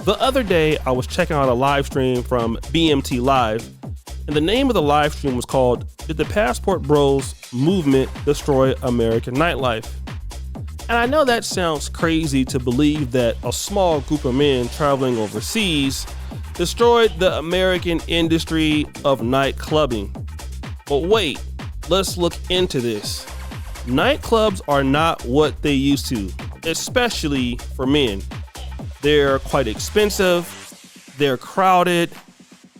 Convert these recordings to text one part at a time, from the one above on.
The other day, I was checking out a live stream from BMT Live, and the name of the live stream was called, "Did the Passportbros Movement Destroy American Nightlife?" And I know that sounds crazy to believe that a small group of men traveling overseas destroyed the American industry of night clubbing. But wait, let's look into this. Nightclubs are not what they used to, especially for men. They're quite expensive, they're crowded,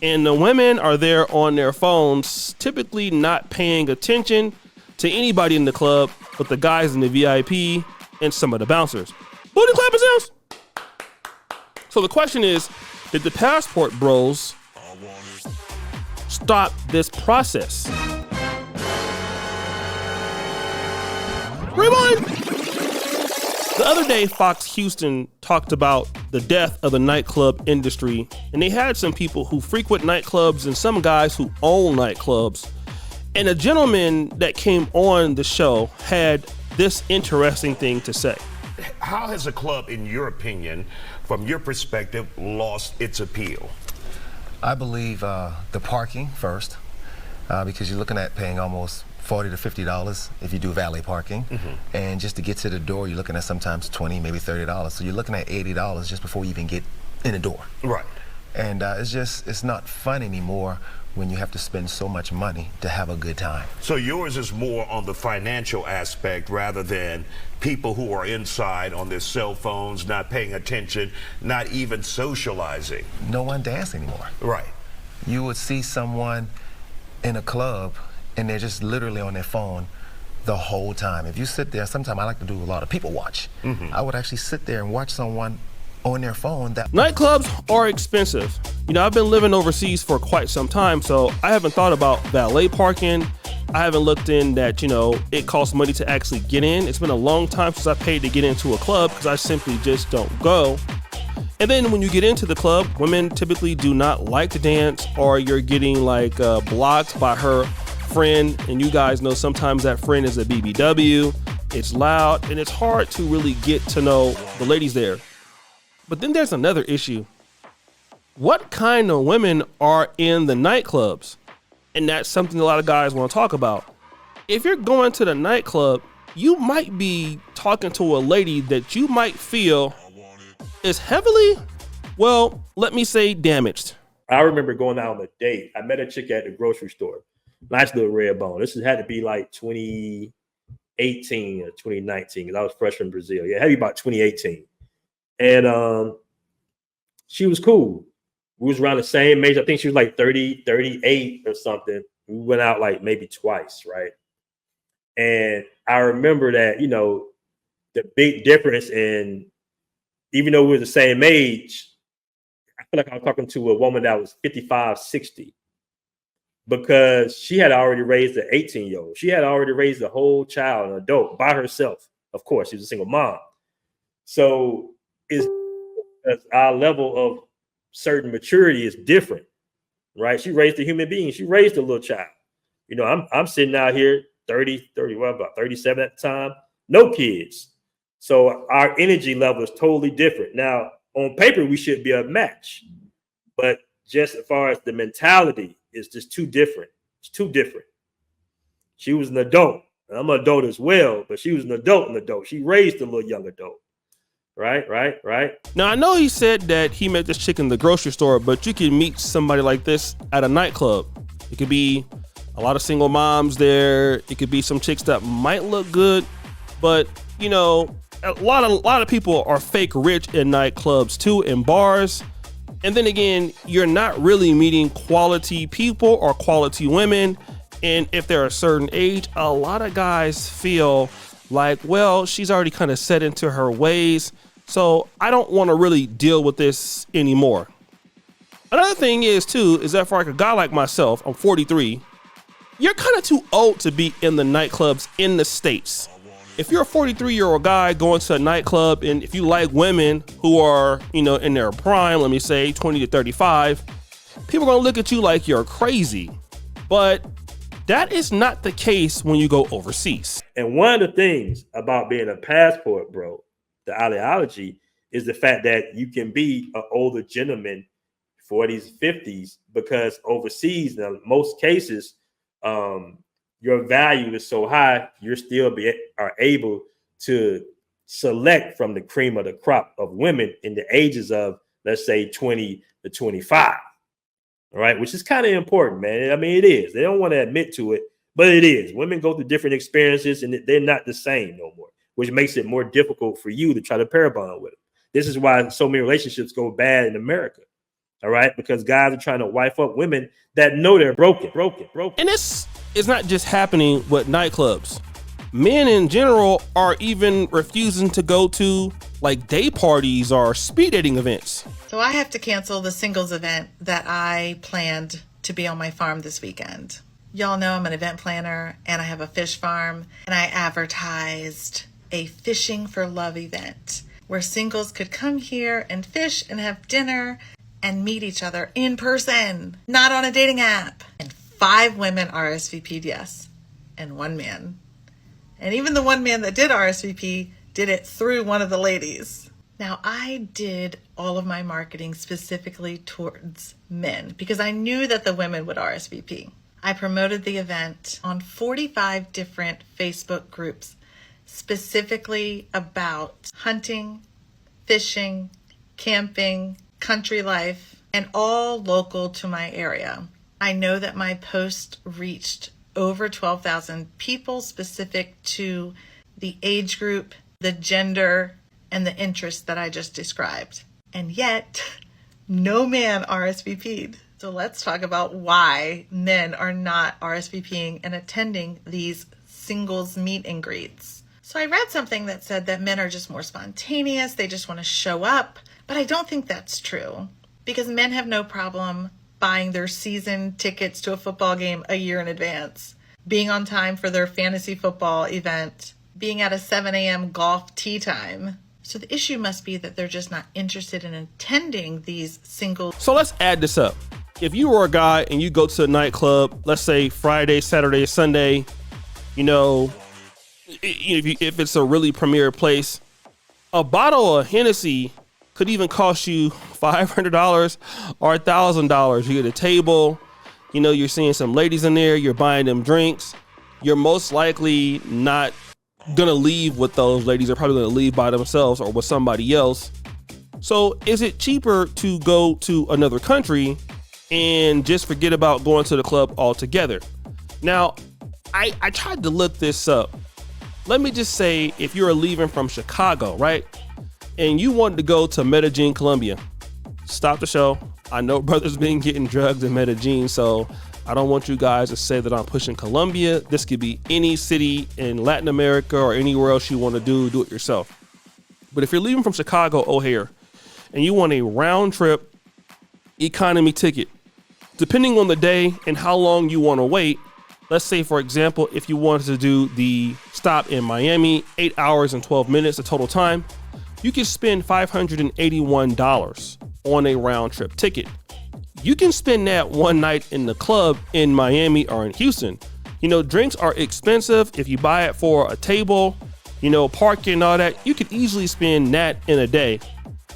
and the women are there on their phones, typically not paying attention to anybody in the club but the guys in the VIP and some of the bouncers. Booty clapping sounds. So the question is, did the Passportbros stop this process? Rewind. The other day, Fox Houston talked about the death of the nightclub industry, and they had some people who frequent nightclubs and some guys who own nightclubs. And a gentleman that came on the show had this interesting thing to say. How has a club, in your opinion, from your perspective, lost its appeal? I believe the parking first, because you're looking at paying almost $40 to $50 if you do valet parking. And just to get to the door, you're looking at sometimes $20, maybe $30. So you're looking at $80 just before you even get in the door. Right. And it's not fun anymore when you have to spend so much money to have a good time. So yours is more on the financial aspect rather than people who are inside on their cell phones, not paying attention, not even socializing. No one dance anymore. Right. You would see someone in a club and they're just literally on their phone the whole time. If you sit there, sometimes I like to do a lot of people watch. I would actually sit there and watch someone on their phone. Nightclubs are expensive. You know, I've been living overseas for quite some time, so I haven't thought about valet parking. I haven't looked in that, you know, it costs money to actually get in. It's been a long time since I paid to get into a club because I simply just don't go. And then when you get into the club, women typically do not like to dance, or you're getting like blocked by her friend, and you guys know sometimes that friend is a BBW. It's loud and it's hard to really get to know the ladies there. But then there's another issue. What kind of women are in the nightclubs? And that's something a lot of guys want to talk about. If you're going to the nightclub, you might be talking to a lady that you might feel is heavily, well, let me say damaged. I remember going out on a date. I met a chick at the grocery store. Nice little red bone. This had to be like 2018 or 2019 because I was fresh from Brazil. Yeah, it had to be about 2018. And she was cool. We was around the same age. I think she was like 30, 38 or something. We went out like maybe twice, right? And I remember that, you know, the big difference in, even though we were the same age, I feel like I was talking to a woman that was 55, 60. Because she had already raised an 18-year-old. She had already raised a whole child, an adult, by herself. Of course, she was a single mom. So our level of certain maturity is different, right? She raised a human being. She raised a little child. You know, I'm sitting out here 30, well, about 37 at the time, no kids. So our energy level is totally different. Now, on paper, we should be a match. But just as far as the mentality, it's just too different. It's too different. She was an adult. I'm an adult as well, but she was an adult. She raised a little young adult. Right. Now, I know he said that he met this chick in the grocery store, but you can meet somebody like this at a nightclub. It could be a lot of single moms there. It could be some chicks that might look good, but, you know, a lot of people are fake rich in nightclubs too, in bars. And then again, you're not really meeting quality people or quality women. And if they're a certain age, a lot of guys feel like, well, she's already kind of set into her ways, so I don't want to really deal with this anymore. Another thing is too, is that for like a guy like myself, I'm 43, you're kind of too old to be in the nightclubs in the States. If you're a 43-year-old guy going to a nightclub, and if you like women who are, you know, in their prime, let me say 20 to 35, people are going to look at you like you're crazy. But that is not the case when you go overseas. And one of the things about being a passport bro, the ideology is the fact that you can be an older gentleman, 40s, 50s, because overseas, in most cases, your value is so high, you're still are able to select from the cream of the crop of women in the ages of, let's say, 20 to 25. All right, which is kind of important, man. I mean, it is. They don't want to admit to it, but it is. Women go through different experiences, and they're not the same no more, which makes it more difficult for you to try to pair bond with them. This is why so many relationships go bad in America. All right, because guys are trying to wife up women that know they're broken. And this is not just happening with nightclubs. Men in general are even refusing to go to like day parties or speed dating events. So I have to cancel the singles event that I planned to be on my farm this weekend. Y'all know I'm an event planner and I have a fish farm, and I advertised a fishing for love event where singles could come here and fish and have dinner and meet each other in person, not on a dating app. And 5 women RSVP'd yes, and 1 man. And even the 1 man that did RSVP did it through one of the ladies. Now, I did all of my marketing specifically towards men because I knew that the women would RSVP. I promoted the event on 45 different Facebook groups, specifically about hunting, fishing, camping, country life, and all local to my area. I know that my post reached over 12,000 people specific to the age group, the gender, and the interests that I just described. And yet, no man RSVP'd. So let's talk about why men are not RSVPing and attending these singles meet and greets. So I read something that said that men are just more spontaneous, they just want to show up, but I don't think that's true because men have no problem buying their season tickets to a football game a year in advance, being on time for their fantasy football event, being at a 7 a.m. golf tee time. So the issue must be that they're just not interested in attending these singles. So let's add this up. If you were a guy and you go to a nightclub, let's say Friday, Saturday, Sunday, if it's a really premier place, a bottle of Hennessy could even cost you $500 or $1,000. You get a table, you're seeing some ladies in there, you're buying them drinks. You're most likely not gonna leave with those ladies. They're probably gonna leave by themselves or with somebody else. So is it cheaper to go to another country and just forget about going to the club altogether? Now, I tried to look this up. Let me just say, if you're leaving from Chicago, right, and you wanted to go to Medellin, Colombia, stop the show. I know brothers been getting drugged in Medellin, so I don't want you guys to say that I'm pushing Colombia. This could be any city in Latin America or anywhere else you want to do it yourself. But if you're leaving from Chicago O'Hare and you want a round trip economy ticket, depending on the day and how long you want to wait, let's say, for example, if you wanted to do the stop in Miami, 8 hours and 12 minutes, the total time, you can spend $581 on a round trip ticket. You can spend that one night in the club in Miami or in Houston. Drinks are expensive. If you buy it for a table, parking and all that, you could easily spend that in a day.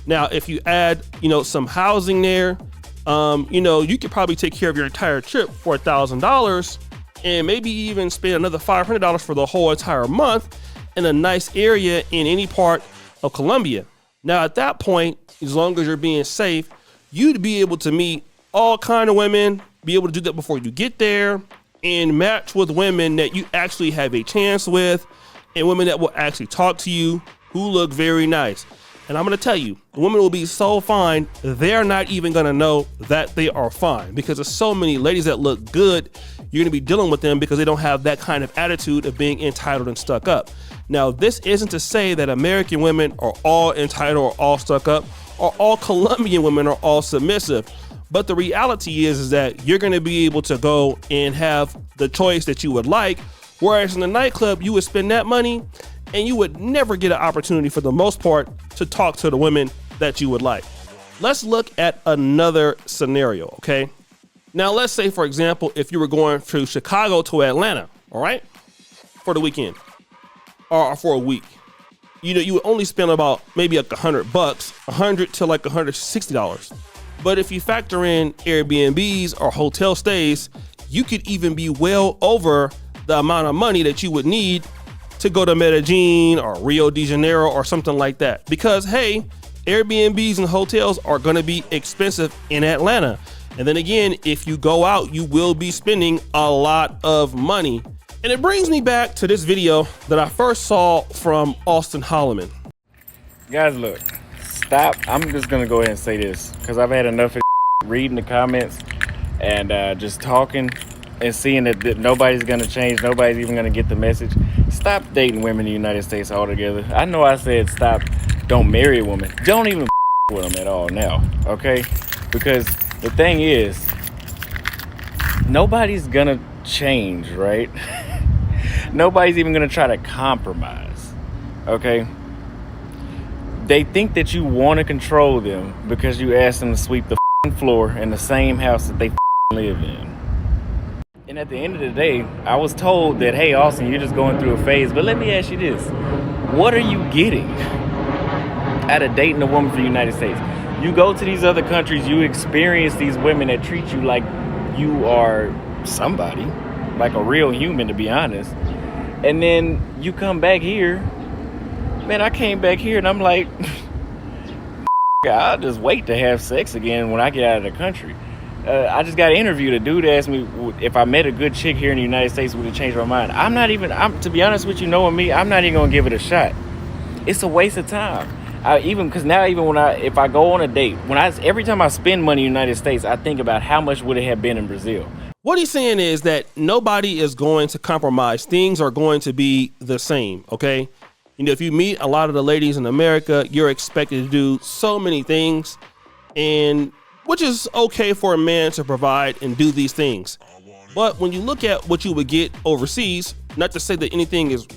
Now, if you add, some housing there, you could probably take care of your entire trip for $1,000 and maybe even spend another $500 for the whole entire month in a nice area in any part of Colombia. Now, at that point, as long as you're being safe, you'd be able to meet all kind of women, be able to do that before you get there, and match with women that you actually have a chance with, and women that will actually talk to you, who look very nice. And I'm going to tell you, the women will be so fine, they're not even going to know that they are fine, because there's so many ladies that look good, you're going to be dealing with them because they don't have that kind of attitude of being entitled and stuck up. Now, this isn't to say that American women are all entitled or all stuck up, or all Colombian women are all submissive. But the reality is that you're going to be able to go and have the choice that you would like, whereas in the nightclub, you would spend that money and you would never get an opportunity, for the most part, to talk to the women that you would like. Let's look at another scenario, okay? Now, let's say, for example, if you were going from Chicago to Atlanta, all right, for the weekend or for a week. you would only spend about maybe like $100, $100 to like $160. But if you factor in Airbnbs or hotel stays, you could even be well over the amount of money that you would need to go to Medellin or Rio de Janeiro or something like that. Because hey, Airbnbs and hotels are gonna be expensive in Atlanta. And then again, if you go out, you will be spending a lot of money. And it brings me back to this video that I first saw from Austin Holloman. Guys, look, stop. I'm just gonna go ahead and say this because I've had enough of reading the comments and just talking and seeing that nobody's gonna change, nobody's even gonna get the message. Stop dating women in the United States altogether. I know I said stop, don't marry a woman. Don't even with them at all now, okay? Because the thing is, nobody's gonna change, right? Nobody's even gonna try to compromise, okay? They think that you want to control them because you ask them to sweep the floor in the same house that they live in. And at the end of the day, I was told that, hey, Austin, you're just going through a phase. But let me ask you this. What are you getting out of dating a woman from the United States? You go to these other countries, you experience these women that treat you like you are somebody, like a real human, to be honest. And then you come back here. Man, I came back here and I'm like, I'll just wait to have sex again when I get out of the country. I just got interviewed. A dude asked me if I met a good chick here in the United States, would it change my mind? To be honest with you, knowing me, I'm not even gonna give it a shot. It's a waste of time. If I go on a date, every time I spend money in the United States, I think about how much would it have been in Brazil. What he's saying is that nobody is going to compromise. Things are going to be the same, okay? If you meet a lot of the ladies in America, you're expected to do so many things, and which is okay for a man to provide and do these things. But when you look at what you would get overseas, not to say that anything is,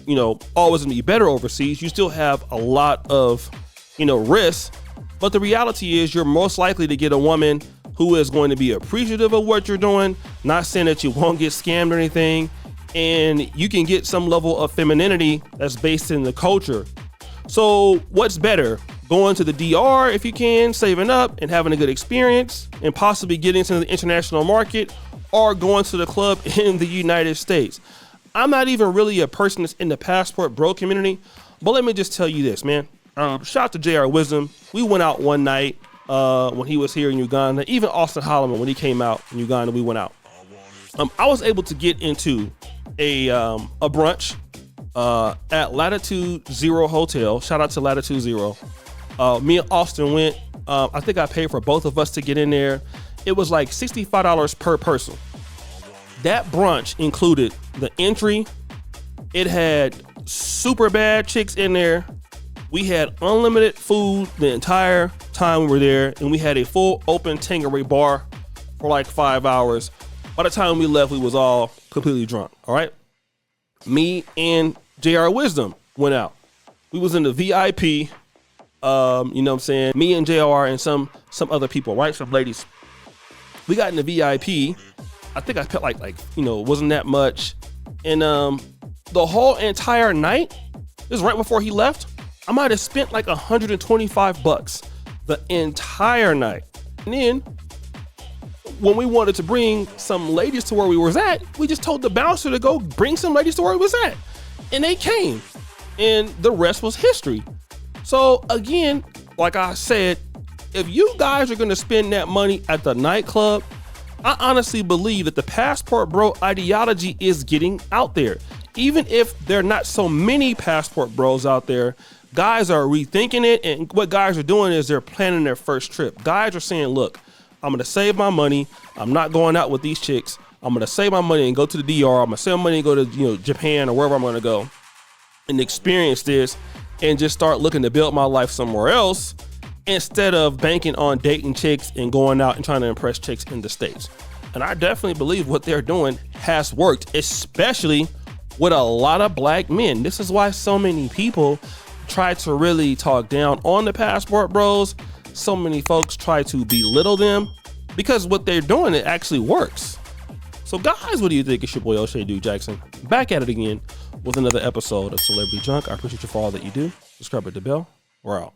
always gonna be better overseas, you still have a lot of, risks. But the reality is you're most likely to get a woman who is going to be appreciative of what you're doing, not saying that you won't get scammed or anything, and you can get some level of femininity that's based in the culture. So what's better? Going to the DR if you can, saving up and having a good experience and possibly getting into the international market, or going to the club in the United States. I'm not even really a person that's in the Passport Bro community, but let me just tell you this, man. Shout out to JR Wisdom. We went out one night when he was here in Uganda. Even Austin Holloman, when he came out in Uganda, we went out. I was able to get into a brunch at Latitude Zero Hotel. Shout out to Latitude Zero. Me and Austin went. I think I paid for both of us to get in there. It was like $65 per person. That brunch included the entry. It had super bad chicks in there. We had unlimited food the entire time we were there, and we had a full open Tanqueray bar for like 5 hours. By the time we left, we was all completely drunk. All right. Me and JR Wisdom went out. We was in the VIP. You know what I'm saying? Me and JR and some other people, right? Some ladies. We got in the VIP. I think I paid like wasn't that much. And the whole entire night, this is right before he left, I might have spent like $125 the entire night. And then when we wanted to bring some ladies to where we was at, we just told the bouncer to go bring some ladies to where we was at. And they came. And the rest was history. So again, like I said, if you guys are going to spend that money at the nightclub, I honestly believe that the Passport Bro ideology is getting out there. Even if there are not so many Passport Bros out there, guys are rethinking it. And what guys are doing is they're planning their first trip. Guys are saying, look, I'm going to save my money. I'm not going out with these chicks. I'm going to save my money and go to the DR. I'm going to save my money and go to Japan or wherever I'm going to go and experience this and just start looking to build my life somewhere else, instead of banking on dating chicks and going out and trying to impress chicks in the States. And I definitely believe what they're doing has worked, especially with a lot of black men. This is why so many people try to really talk down on the Passport Bros. So many folks try to belittle them because what they're doing, it actually works. So guys, what do you think? It's your boy O'Shea Dude Jackson, back at it again with another episode of Celebrity Junk. I appreciate you for all that you do. subscribe at the bell. We're out.